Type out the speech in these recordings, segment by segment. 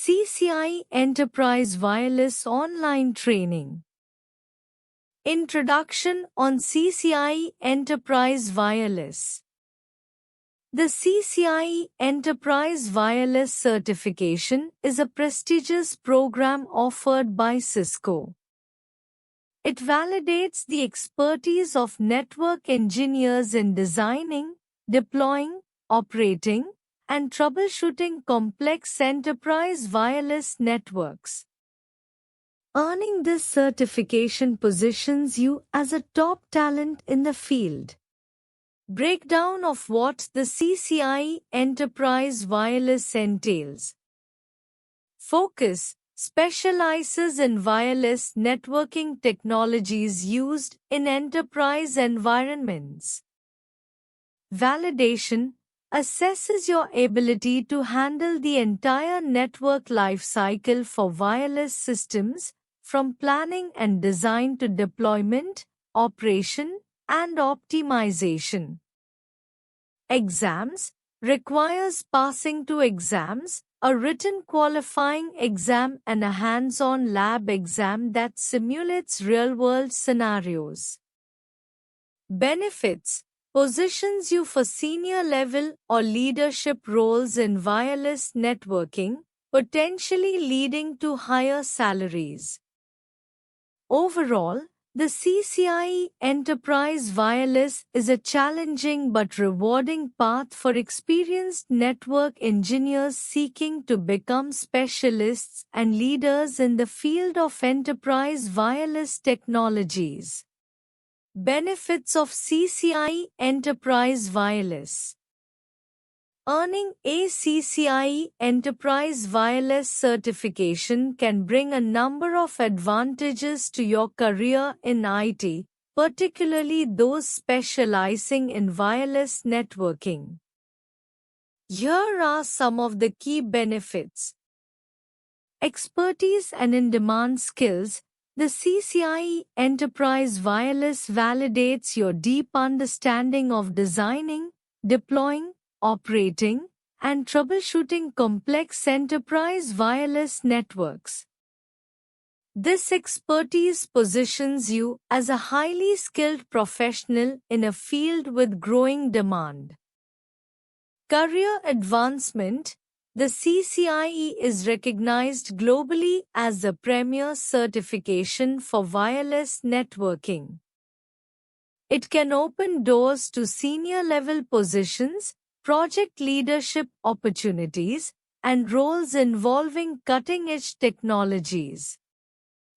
CCIE Enterprise Wireless Online Training. Introduction on CCIE Enterprise Wireless. The CCIE Enterprise Wireless Certification is a prestigious program offered by Cisco. It validates the expertise of network engineers in designing, deploying, operating, and troubleshooting complex enterprise wireless networks. Earning this certification positions you as a top talent in the field. Breakdown of what the CCIE Enterprise Wireless entails. Focus specializes in wireless networking technologies used in enterprise environments. Validation assesses your ability to handle the entire network lifecycle for wireless systems, from planning and design to deployment, operation, and optimization. Exams requires passing two exams, a written qualifying exam and a hands-on lab exam that simulates real-world scenarios. Benefits positions you for senior level or leadership roles in wireless networking, potentially leading to higher salaries. Overall, the CCIE Enterprise Wireless is a challenging but rewarding path for experienced network engineers seeking to become specialists and leaders in the field of enterprise wireless technologies. Benefits of CCIE Enterprise Wireless. Earning a CCIE Enterprise Wireless certification can bring a number of advantages to your career in IT, particularly those specializing in wireless networking. Here are some of the key benefits. Expertise and in-demand skills. The CCIE Enterprise Wireless validates your deep understanding of designing, deploying, operating, and troubleshooting complex enterprise wireless networks. This expertise positions you as a highly skilled professional in a field with growing demand. Career advancement. The CCIE is recognized globally as the premier certification for wireless networking. It can open doors to senior-level positions, project leadership opportunities, and roles involving cutting-edge technologies.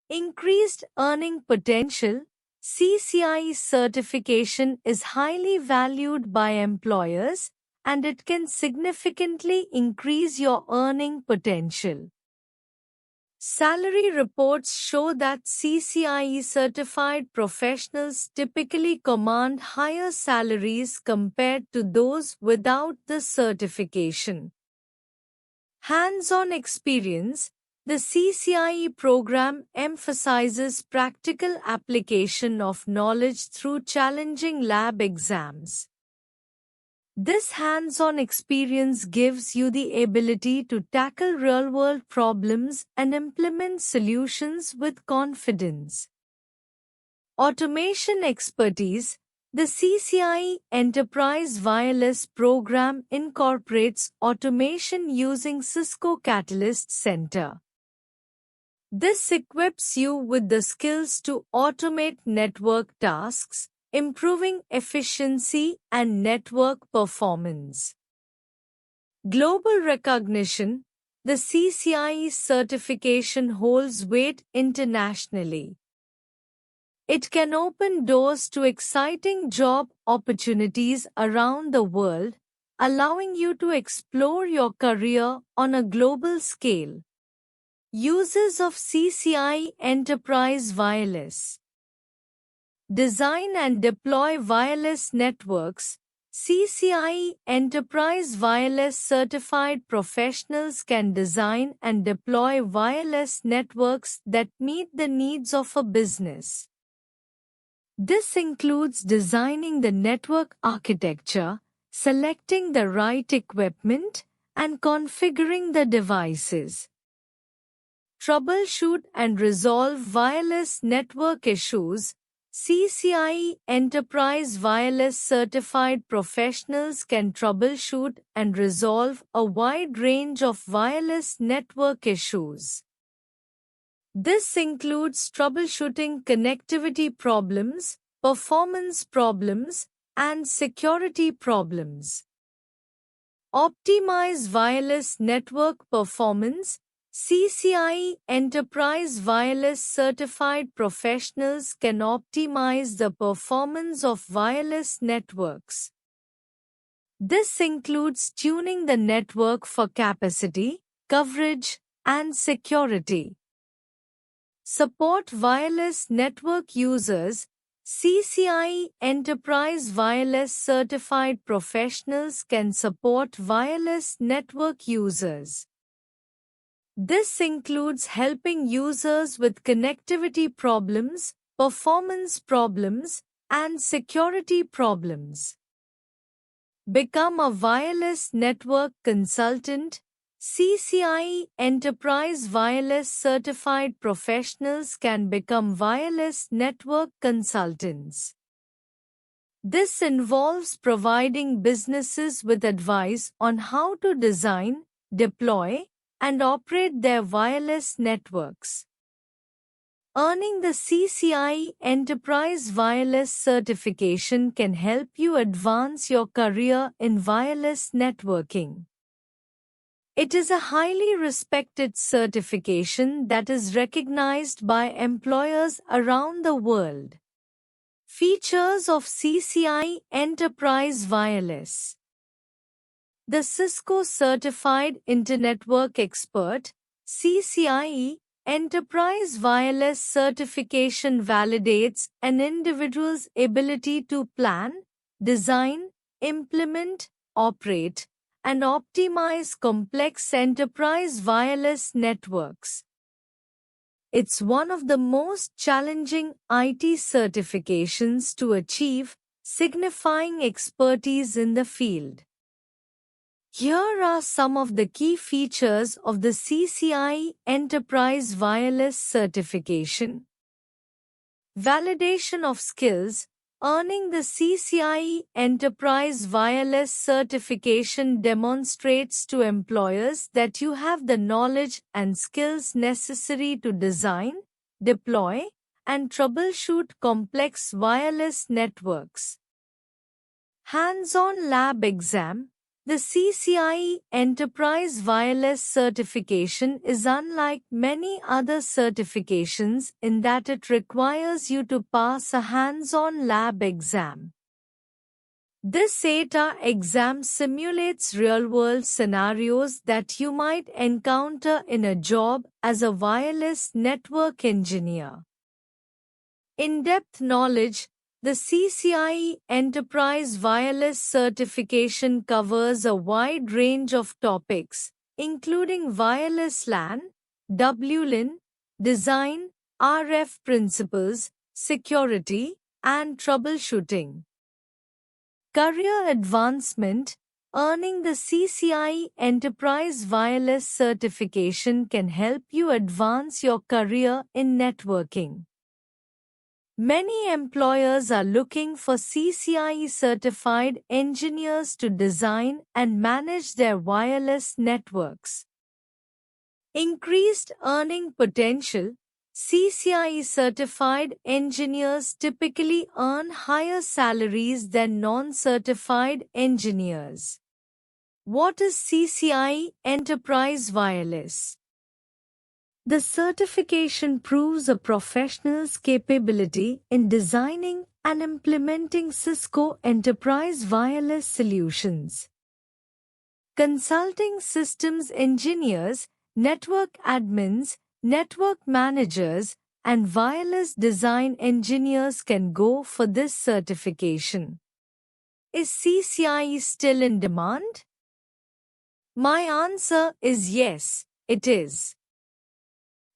Increased earning potential. CCIE certification is highly valued by employers, and it can significantly increase your earning potential. Salary reports show that CCIE certified professionals typically command higher salaries compared to those without the certification. Hands-on experience. The CCIE program emphasizes practical application of knowledge through challenging lab exams. This hands-on experience gives you the ability to tackle real-world problems and implement solutions with confidence. Automation expertise. The CCIE Enterprise Wireless program incorporates automation using Cisco Catalyst Center. This equips you with the skills to automate network tasks, improving efficiency and network performance. Global recognition. The CCIE certification holds weight internationally. It can open doors to exciting job opportunities around the world, allowing you to explore your career on a global scale. Uses of CCIE Enterprise Wireless. Design and deploy wireless networks. CCIE Enterprise Wireless certified professionals can design and deploy wireless networks that meet the needs of a business. This includes designing the network architecture, selecting the right equipment, and configuring the devices. troubleshoot and resolve wireless network issues. CCIE Enterprise Wireless certified professionals can troubleshoot and resolve a wide range of wireless network issues. This includes troubleshooting connectivity problems, performance problems, and security problems. Optimize wireless network performance. CCIE Enterprise Wireless certified professionals can optimize the performance of wireless networks. This includes tuning the network for capacity, coverage, and security. Support wireless network users. CCIE Enterprise Wireless certified professionals can support wireless network users. This includes helping users with connectivity problems, performance problems, and security problems. Become a wireless network consultant. CCIE Enterprise Wireless certified professionals can become wireless network consultants. This involves providing businesses with advice on how to design, deploy, and operate their wireless networks. Earning the CCIE Enterprise Wireless certification can help you advance your career in wireless networking. It is a highly respected certification that is recognized by employers around the world. Features of CCIE Enterprise Wireless. The Cisco Certified Internetwork Expert, CCIE, Enterprise Wireless certification validates an individual's ability to plan, design, implement, operate, and optimize complex enterprise wireless networks. It's one of the most challenging IT certifications to achieve, signifying expertise in the field. Here are some of the key features of the CCIE Enterprise Wireless certification. Validation of skills. Earning the CCIE Enterprise Wireless certification demonstrates to employers that you have the knowledge and skills necessary to design, deploy, and troubleshoot complex wireless networks. Hands-on lab exam. The CCIE Enterprise Wireless certification is unlike many other certifications in that it requires you to pass a hands-on lab exam. This ATA exam simulates real-world scenarios that you might encounter in a job as a wireless network engineer. In-depth knowledge. The CCIE Enterprise Wireless certification covers a wide range of topics, including wireless LAN, WLAN, design, RF principles, security, and troubleshooting. Career advancement. Earning the CCIE Enterprise Wireless certification can help you advance your career in networking. Many employers are looking for CCIE certified engineers to design and manage their wireless networks. Increased earning potential. CCIE certified engineers typically earn higher salaries than non-certified engineers. What is CCIE Enterprise Wireless? The certification proves a professional's capability in designing and implementing Cisco Enterprise Wireless solutions. Consulting systems engineers, network admins, network managers, and wireless design engineers can go for this certification. Is CCIE still in demand? My answer is yes, it is,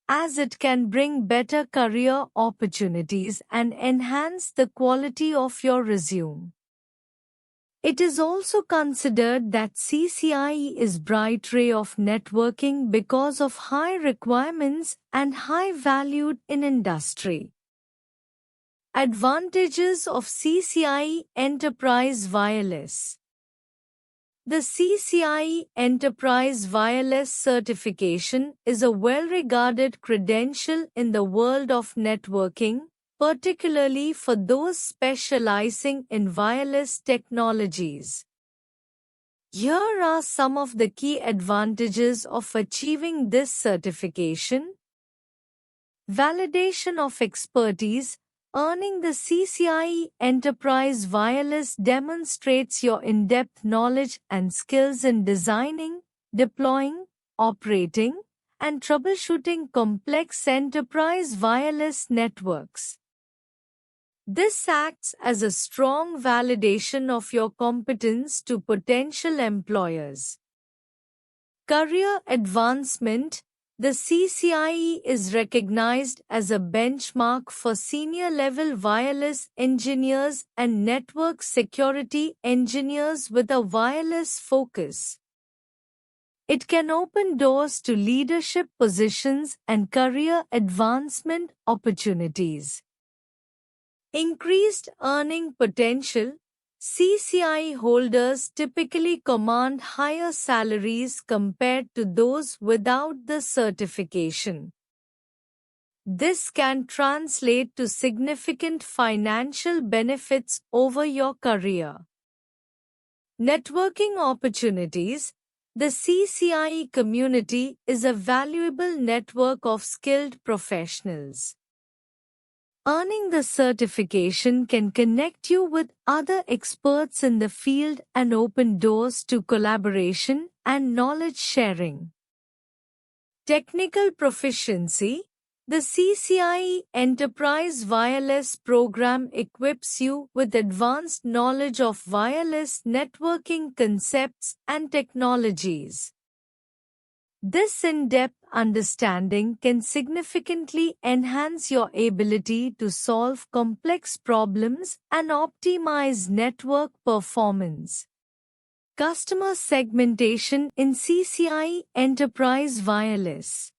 as it can bring better career opportunities and enhance the quality of your resume. It is also considered that CCIE is bright ray of networking because of high requirements and high valued in industry. Advantages of CCIE Enterprise Wireless. The CCIE Enterprise Wireless certification is a well-regarded credential in the world of networking, particularly for those specializing in wireless technologies. Here are some of the key advantages of achieving this certification. Validation of expertise. Earning the CCIE Enterprise Wireless demonstrates your in-depth knowledge and skills in designing, deploying, operating, and troubleshooting complex enterprise wireless networks. This acts as a strong validation of your competence to potential employers. Career advancement. The CCIE is recognized as a benchmark for senior-level wireless engineers and network security engineers with a wireless focus. It can open doors to leadership positions and career advancement opportunities. Increased earning potential. CCIE holders typically command higher salaries compared to those without the certification. This can translate to significant financial benefits over your career. Networking opportunities. The CCIE community is a valuable network of skilled professionals. Earning the certification can connect you with other experts in the field and open doors to collaboration and knowledge sharing. Technical proficiency. The CCIE Enterprise Wireless program equips you with advanced knowledge of wireless networking concepts and technologies. This in-depth understanding can significantly enhance your ability to solve complex problems and optimize network performance. Customer segmentation in CCIE Enterprise Wireless.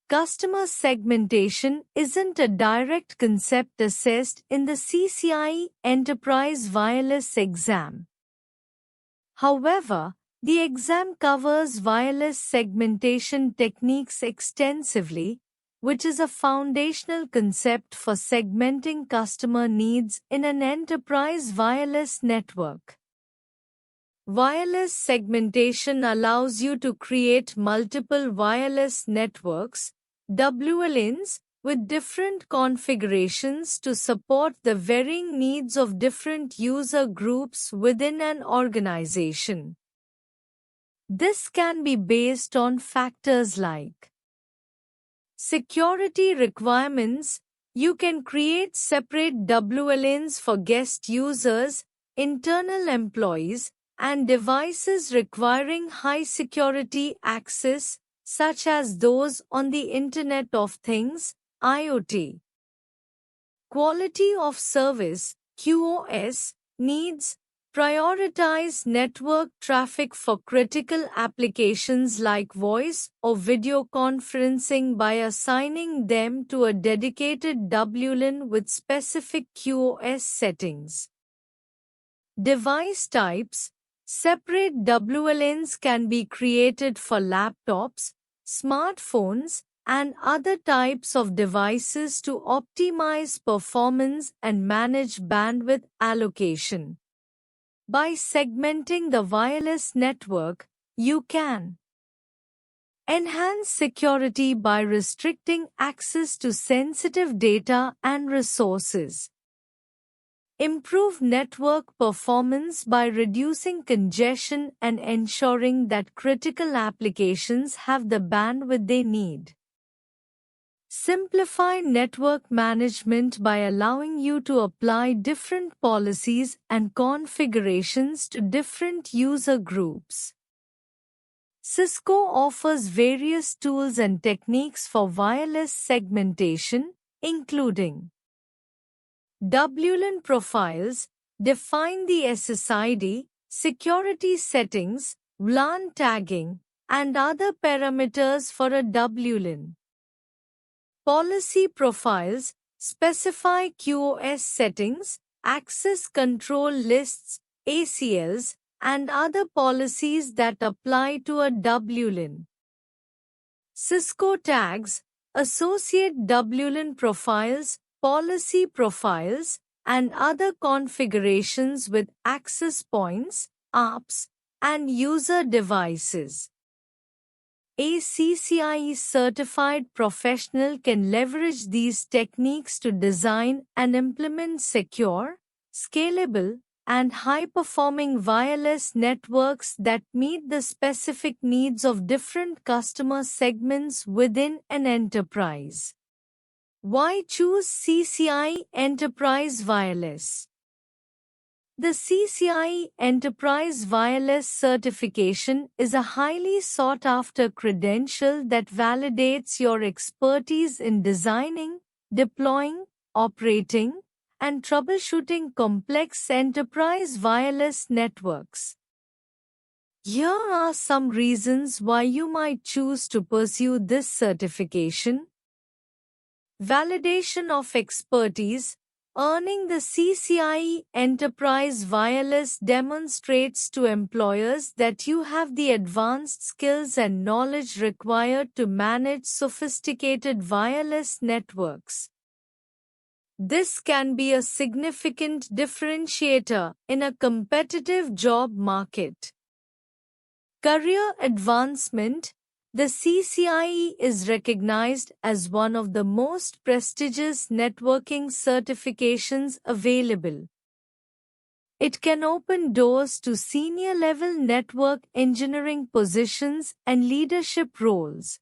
Customer segmentation isn't a direct concept assessed in the CCIE Enterprise Wireless exam. However, the exam covers wireless segmentation techniques extensively, which is a foundational concept for segmenting customer needs in an enterprise wireless network. Wireless segmentation allows you to create multiple wireless networks, WLANs, with different configurations to support the varying needs of different user groups within an organization. This can be based on factors like security requirements. You can create separate WLANs for guest users, internal employees, and devices requiring high security access, such as those on the Internet of Things, IoT. Quality of service, QoS, needs. Prioritize network traffic for critical applications like voice or video conferencing by assigning them to a dedicated WLAN with specific QoS settings. Device types. Separate WLANs can be created for laptops, smartphones, and other types of devices to optimize performance and manage bandwidth allocation. By segmenting the wireless network, you can enhance security by restricting access to sensitive data and resources. Improve network performance by reducing congestion and ensuring that critical applications have the bandwidth they need. Simplify network management by allowing you to apply different policies and configurations to different user groups. Cisco offers various tools and techniques for wireless segmentation, including WLAN profiles. Define the SSID, security settings, VLAN tagging, and other parameters for a WLAN. Policy profiles, specify QoS settings, access control lists, ACLs, and other policies that apply to a WLAN. Cisco tags, associate WLAN profiles, policy profiles, and other configurations with access points, apps, and user devices. A CCIE certified professional can leverage these techniques to design and implement secure, scalable, and high-performing wireless networks that meet the specific needs of different customer segments within an enterprise. Why choose CCIE Enterprise Wireless? The CCIE Enterprise Wireless certification is a highly sought-after credential that validates your expertise in designing, deploying, operating, and troubleshooting complex enterprise wireless networks. Here are some reasons why you might choose to pursue this certification. Validation of expertise. Earning the CCIE Enterprise Wireless demonstrates to employers that you have the advanced skills and knowledge required to manage sophisticated wireless networks. This can be a significant differentiator in a competitive job market. Career advancement. The CCIE is recognized as one of the most prestigious networking certifications available. It can open doors to senior-level network engineering positions and leadership roles.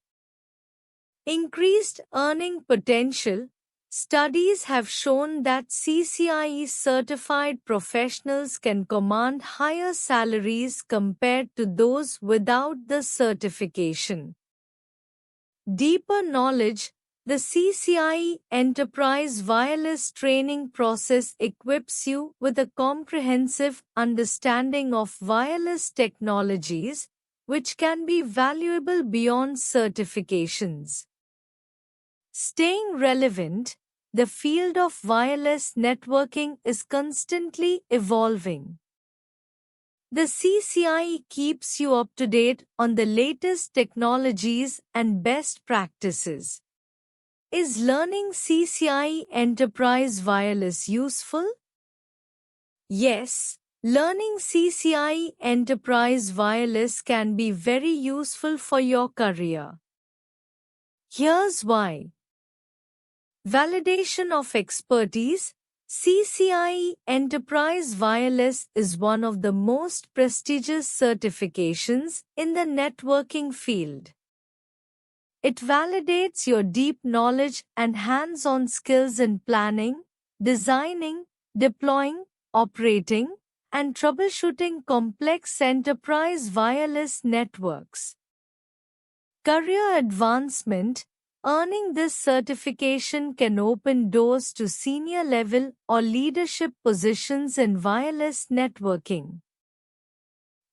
Increased earning potential. Studies have shown that CCIE certified professionals can command higher salaries compared to those without the certification. Deeper knowledge. The CCIE Enterprise Wireless training process equips you with a comprehensive understanding of wireless technologies, which can be valuable beyond certifications. Staying relevant. The field of wireless networking is constantly evolving. The CCIE keeps you up to date on the latest technologies and best practices. Is learning CCIE Enterprise Wireless useful? Yes, learning CCIE Enterprise Wireless can be very useful for your career. Here's why. Validation of expertise. CCIE Enterprise Wireless is one of the most prestigious certifications in the networking field. It validates your deep knowledge and hands-on skills in planning, designing, deploying, operating, and troubleshooting complex enterprise wireless networks. Career advancement. Earning this certification can open doors to senior-level or leadership positions in wireless networking.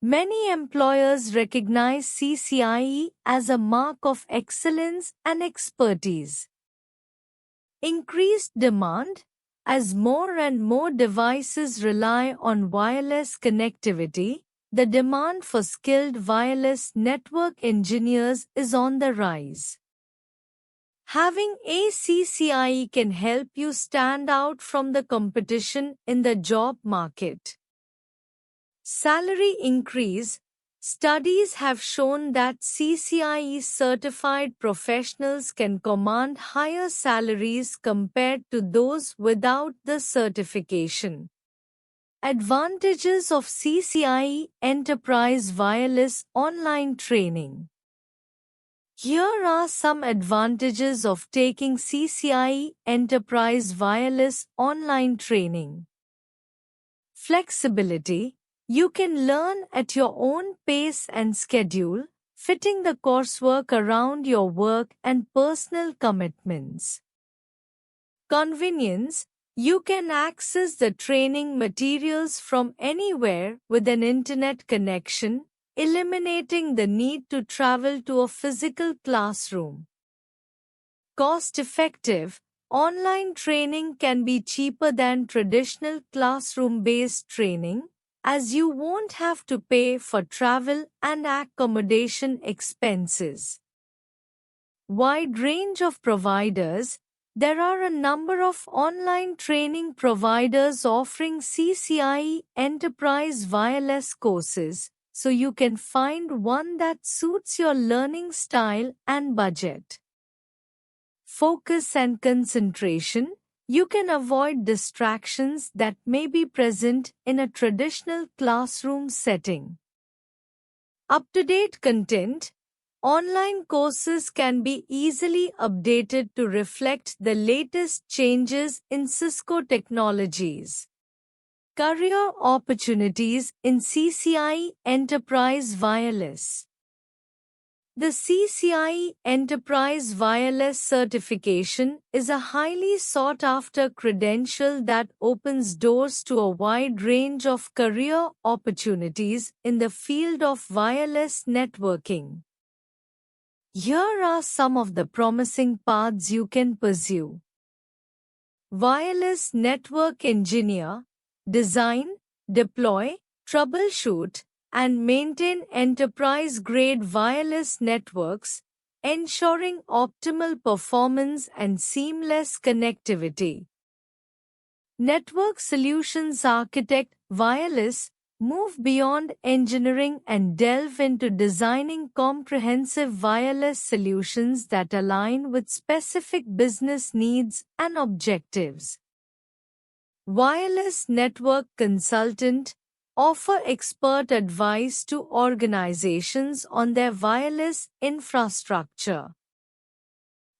Many employers recognize CCIE as a mark of excellence and expertise. Increased demand. As more and more devices rely on wireless connectivity, the demand for skilled wireless network engineers is on the rise. Having a CCIE can help you stand out from the competition in the job market. Salary increase. Studies have shown that CCIE certified professionals can command higher salaries compared to those without the certification. Advantages of CCIE Enterprise Wireless online training. Here are some advantages of taking CCIE Enterprise Wireless online training. Flexibility. You can learn at your own pace and schedule, fitting the coursework around your work and personal commitments. Convenience. You can access the training materials from anywhere with an internet connection, eliminating the need to travel to a physical classroom. Cost-effective, online training can be cheaper than traditional classroom-based training, as you won't have to pay for travel and accommodation expenses. Wide range of providers. There are a number of online training providers offering CCIE Enterprise Wireless courses, so you can find one that suits your learning style and budget. Focus and concentration. You can avoid distractions that may be present in a traditional classroom setting. Up-to-date content. Online courses can be easily updated to reflect the latest changes in Cisco technologies. Career opportunities in CCIE Enterprise Wireless. The CCIE Enterprise Wireless certification is a highly sought-after credential that opens doors to a wide range of career opportunities in the field of wireless networking. Here are some of the promising paths you can pursue. Wireless network engineer, design, deploy, troubleshoot, and maintain enterprise-grade wireless networks, ensuring optimal performance and seamless connectivity. Network Solutions Architect, wireless, move beyond engineering and delve into designing comprehensive wireless solutions that align with specific business needs and objectives. Wireless Network Consultant, offer expert advice to organizations on their wireless infrastructure.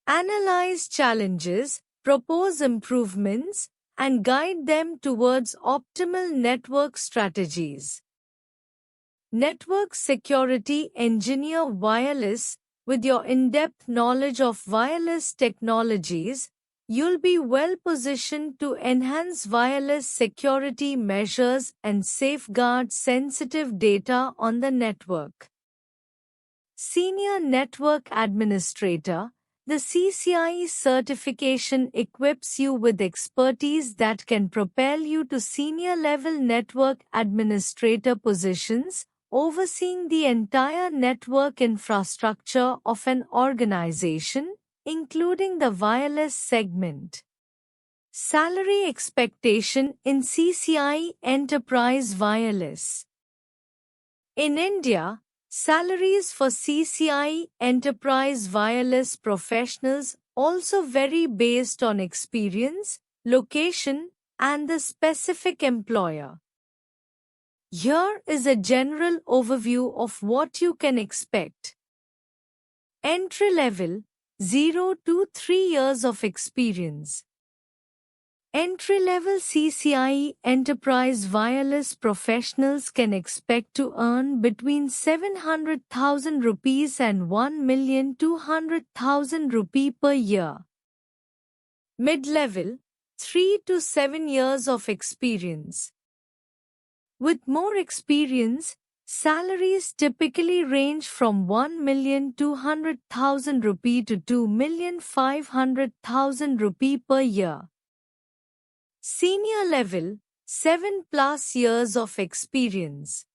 Analyze challenges, propose improvements, and guide them towards optimal network strategies. Network Security Engineer, wireless. With your in-depth knowledge of wireless technologies, you'll be well positioned to enhance wireless security measures and safeguard sensitive data on the network. Senior Network Administrator. The CCIE certification equips you with expertise that can propel you to senior-level network administrator positions, overseeing the entire network infrastructure of an organization, including the wireless segment. Salary expectation in CCIE Enterprise Wireless. In India, salaries for CCIE Enterprise Wireless professionals also vary based on experience, location, and the specific employer. Here is a general overview of what you can expect. Entry level, 0 to 3 years of experience. Entry-level CCIE Enterprise Wireless professionals can expect to earn between 700,000 rupees and 1,200,000 rupees per year. Mid-level, 3 to 7 years of experience. With more experience, salaries typically range from 1,200,000 rupee to 2,500,000 rupee per year. Senior level, 7+ years of experience.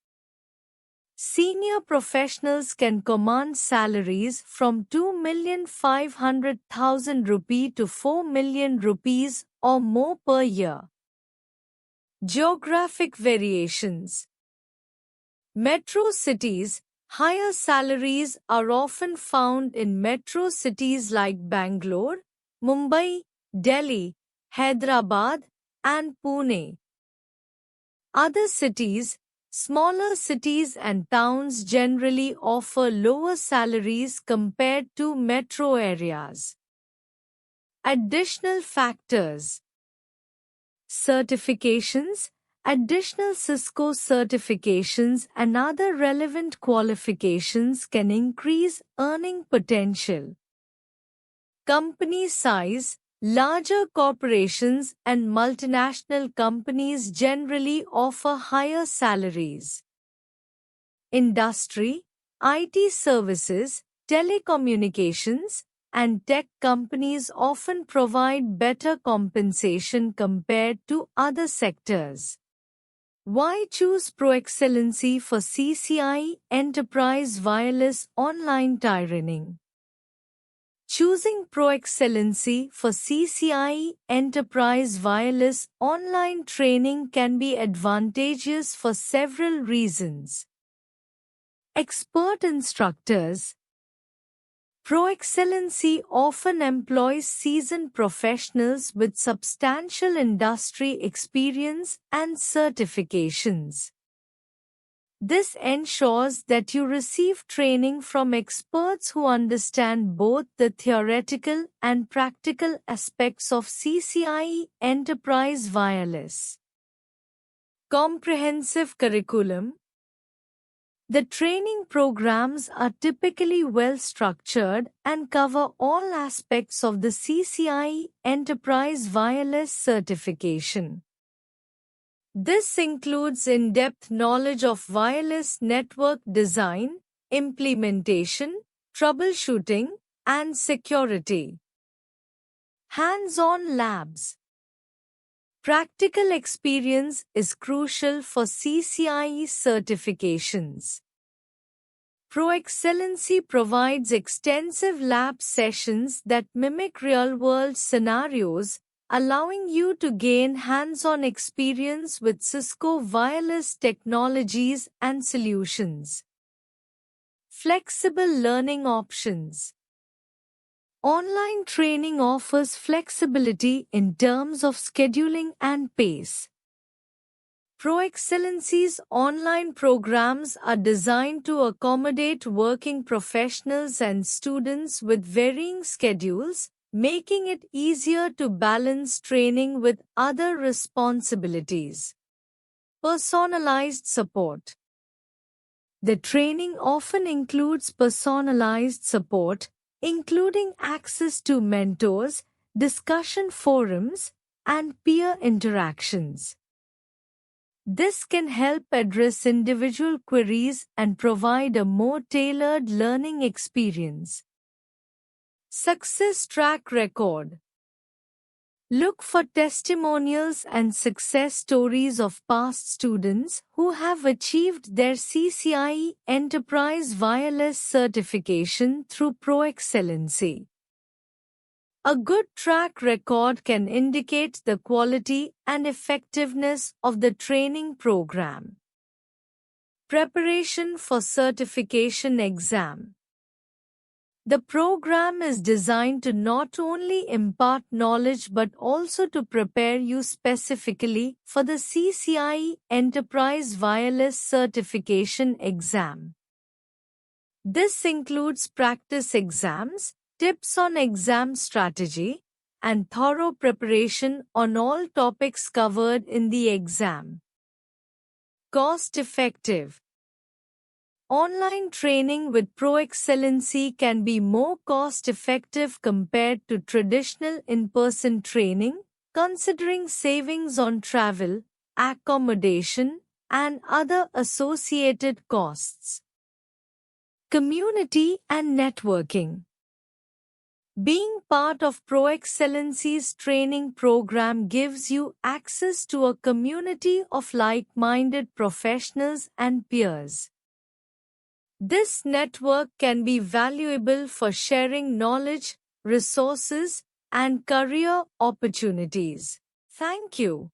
Senior professionals can command salaries from 2,500,000 rupee to 4 million rupees or more per year. Geographic variations. Metro cities. Higher salaries are often found in metro cities like Bangalore, Mumbai, Delhi, Hyderabad, and Pune. Other cities, smaller cities and towns generally offer lower salaries compared to metro areas. Additional factors. Certifications. Additional Cisco certifications and other relevant qualifications can increase earning potential. Company size. Larger corporations and multinational companies generally offer higher salaries. Industry, IT services, telecommunications, and tech companies often provide better compensation compared to other sectors. Why choose ProExcellency for CCIE Enterprise Wireless Online Training? Choosing ProExcellency for CCIE Enterprise Wireless Online Training can be advantageous for several reasons. Expert instructors. ProExcellency often employs seasoned professionals with substantial industry experience and certifications. This ensures that you receive training from experts who understand both the theoretical and practical aspects of CCIE Enterprise Wireless. Comprehensive curriculum. The training programs are typically well structured and cover all aspects of the CCIE Enterprise Wireless certification. This includes in-depth knowledge of wireless network design, implementation, troubleshooting, and security. Hands-on labs. Practical experience is crucial for CCIE certifications. ProExcellency provides extensive lab sessions that mimic real-world scenarios, allowing you to gain hands-on experience with Cisco wireless technologies and solutions. Flexible learning options. Online training offers flexibility in terms of scheduling and pace. ProExcellency's online programs are designed to accommodate working professionals and students with varying schedules, making it easier to balance training with other responsibilities. Personalized support. The training often includes personalized support, including access to mentors, discussion forums, and peer interactions. This can help address individual queries and provide a more tailored learning experience. Success track record. Look for testimonials and success stories of past students who have achieved their CCIE Enterprise Wireless certification through ProExcellency. A good track record can indicate the quality and effectiveness of the training program. Preparation for certification exam. The program is designed to not only impart knowledge but also to prepare you specifically for the CCIE Enterprise Wireless certification exam. This includes practice exams, tips on exam strategy, and thorough preparation on all topics covered in the exam. Cost-effective. Online training with ProExcellency can be more cost-effective compared to traditional in-person training, considering savings on travel, accommodation, and other associated costs. Community and networking. Being part of ProExcellency's training program gives you access to a community of like-minded professionals and peers. This network can be valuable for sharing knowledge, resources, and career opportunities. Thank you.